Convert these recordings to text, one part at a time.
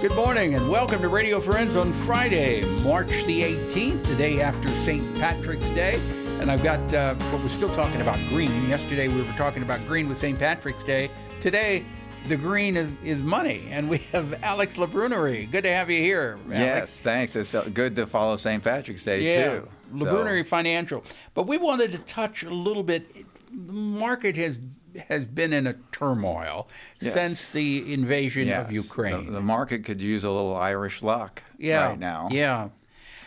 Good morning and welcome to Radio Friends on Friday, March the 18th, the day after St. Patrick's Day. And I've got, we're still talking about green. Yesterday we were talking about green with St. Patrick's Day. Today, the green is money. And we have ALEX LaBRUNERIE. Good to have you here, Alex. Yes, thanks. It's good to follow St. Patrick's Day, too. LaBrunerie Financial. But we wanted to touch a little bit. The market has been in a turmoil since the invasion of Ukraine. The market could use a little Irish luck right now. Yeah.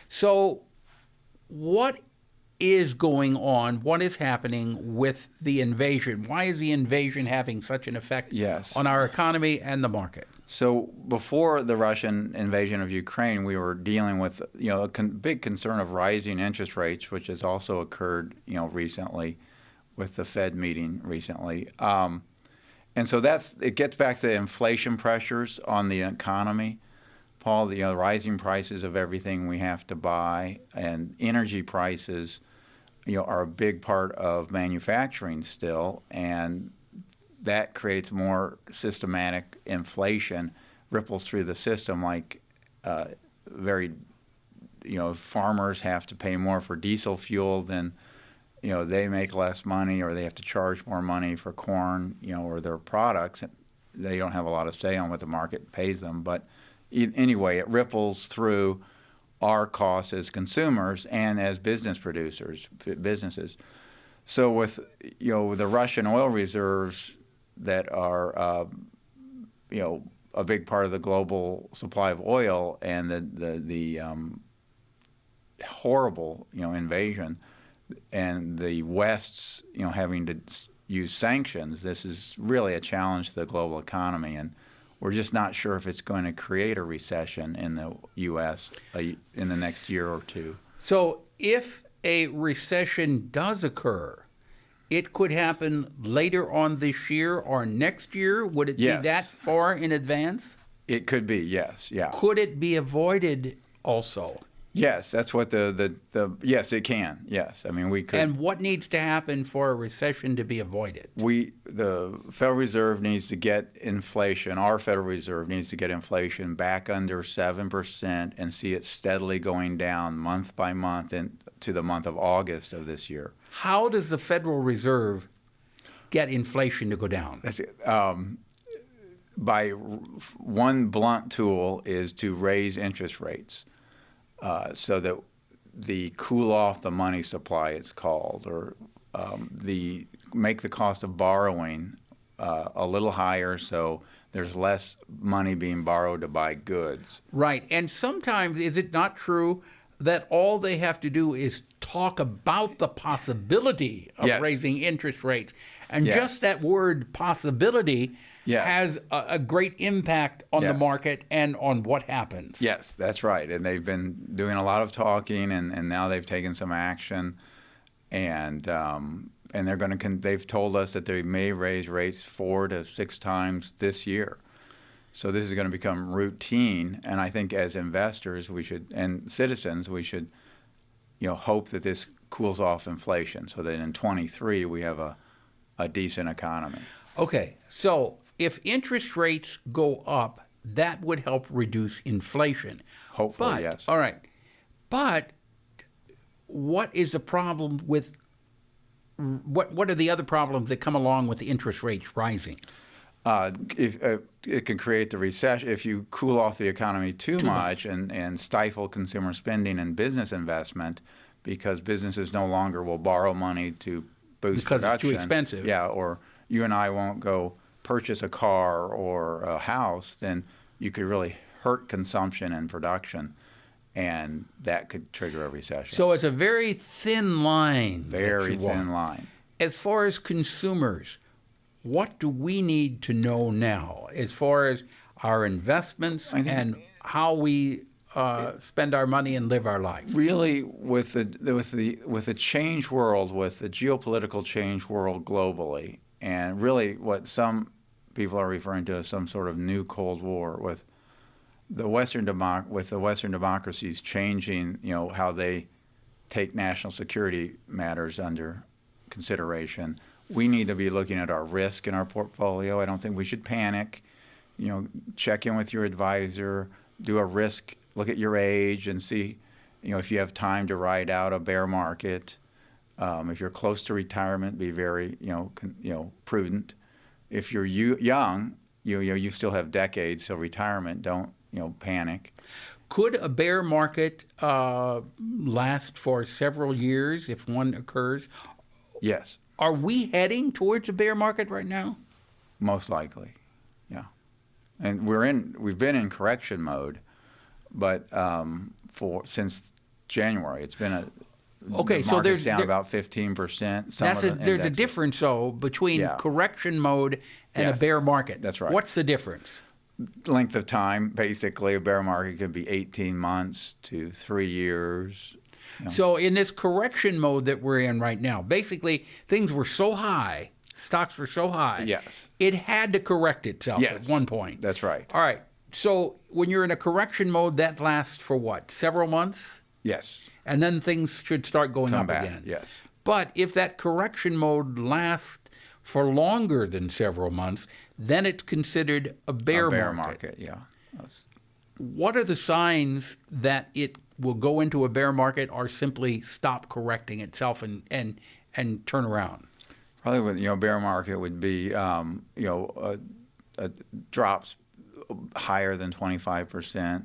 So what is going on? What is happening with the invasion? Why is the invasion having such an effect on our economy and the market? So before the Russian invasion of Ukraine, we were dealing with a big concern of rising interest rates, which has also occurred recently with the Fed meeting recently. And so it gets back to the inflation pressures on the economy. Paul, the rising prices of everything we have to buy, and energy prices are a big part of manufacturing still, and that creates more systematic inflation, ripples through the system like farmers have to pay more for diesel fuel than they make less money, or they have to charge more money for corn, or their products. They don't have a lot of say on what the market pays them. But anyway, it ripples through our costs as consumers and as businesses. So with the Russian oil reserves that are a big part of the global supply of oil, and the horrible invasion, and the West's having to use sanctions, this is really a challenge to the global economy, and we're just not sure if it's going to create a recession in the U.S. In the next year or two. So if a recession does occur, it could happen later on this year or next year? Would it be that far in advance? It could be, yes. Yeah. Could it be avoided also? Yes, that's what yes, it can. Yes, I mean we could. And what needs to happen for a recession to be avoided? The Federal Reserve needs to get inflation. Our Federal Reserve needs to get inflation back under 7% and see it steadily going down month by month to the month of August of this year. How does the Federal Reserve get inflation to go down? That's it. By one blunt tool is to raise interest rates. So that the cool off the money supply, it's called, or make the cost of borrowing a little higher, so there's less money being borrowed to buy goods. Right, and sometimes is it not true that all they have to do is talk about the possibility of raising interest rates, and just that word possibility has a great impact on the market and on what happens. Yes, that's right. And they've been doing a lot of talking, and now they've taken some action, and they've told us that they may raise rates 4 to 6 times this year. So this is going to become routine, and I think as investors and citizens we should hope that this cools off inflation, so that in 23 we have a decent economy. Okay, so if interest rates go up, that would help reduce inflation. Hopefully, yes. All right. But what is the problem with what are the other problems that come along with the interest rates rising? It can create the recession if you cool off the economy too much and stifle consumer spending and business investment, because businesses no longer will borrow money to boost production. Because it's too expensive. Yeah, or you and I won't go purchase a car or a house, then you could really hurt consumption and production, and that could trigger a recession. So it's a very thin line. Very thin line. As far as consumers, what do we need to know now as far as our investments and how we spend our money and live our life? Really, with the changed world, with the geopolitical changed world globally, and really what some people are referring to as some sort of new Cold War, with the Western democracies changing, how they take national security matters under consideration. We need to be looking at our risk in our portfolio. I don't think we should panic. check in with your advisor, do a risk, look at your age and see, if you have time to ride out a bear market. If you're close to retirement, be very, prudent. If you're young, you still have decades, so retirement, don't, panic. Could a bear market last for several years if one occurs? Yes. Are we heading towards a bear market right now? Most likely, yeah. And we've been in correction mode, but since January, it's been okay. The so market's down about 15%. There's a difference though between correction mode and a bear market. That's right. What's the difference? Length of time, basically. A bear market could be 18 months to 3 years. So in this correction mode that we're in right now, basically things were so high, stocks were so high, yes, it had to correct itself at one point. That's right. All right. So when you're in a correction mode, that lasts for what? Several months? Yes. And then things should start going up back again. Yes. But if that correction mode lasts for longer than several months, then it's considered a bear market. Yeah. What are the signs that it will go into a bear market or simply stop correcting itself and turn around? Probably with bear market would be drops higher than 25%.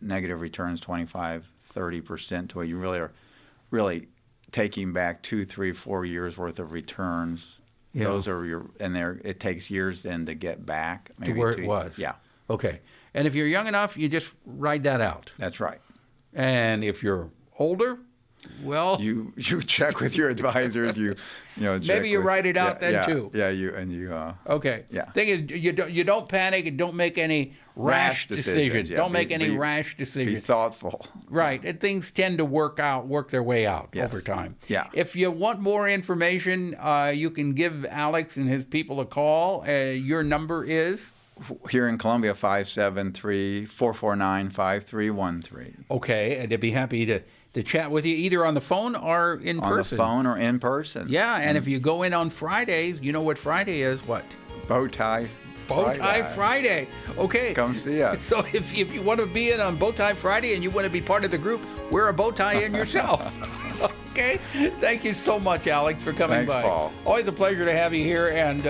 Negative returns 25-30% to where you really are taking back 2, 3, 4 years worth of returns. Yeah. Those are it takes years then to get back. Maybe to where it was. Yeah. Okay. And if you're young enough, you just ride that out. That's right. And if you're older, well, you check with your advisors. maybe you write it out then too. Yeah. Okay. Yeah. Thing is, you don't panic and don't make any rash decisions. Yeah. Don't make any rash decisions. Be thoughtful. Right. And things tend to work their way out over time. Yeah. If you want more information, you can give Alex and his people a call. Your number is? Here in Columbia, 573-449-5313. Okay. And they'd be happy to chat with you either on the phone or in person. On the phone or in person. Yeah, and if you go in on Fridays, you know what Friday is? What? Bow tie Friday. Okay. Come see us. So if you want to be in on Bow Tie Friday and you want to be part of the group, wear a bow tie in yourself. Okay? Thank you so much, Alex, for coming by. Thanks, Paul. Always a pleasure to have you here. And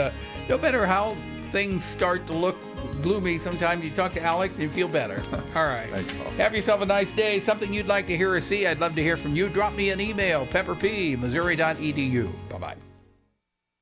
no matter how things start to look gloomy, sometimes you talk to Alex and you feel better. All right. Thanks, Paul. Have yourself a nice day. Something you'd like to hear or see, I'd love to hear from you. Drop me an email, pepperp@missouri.edu.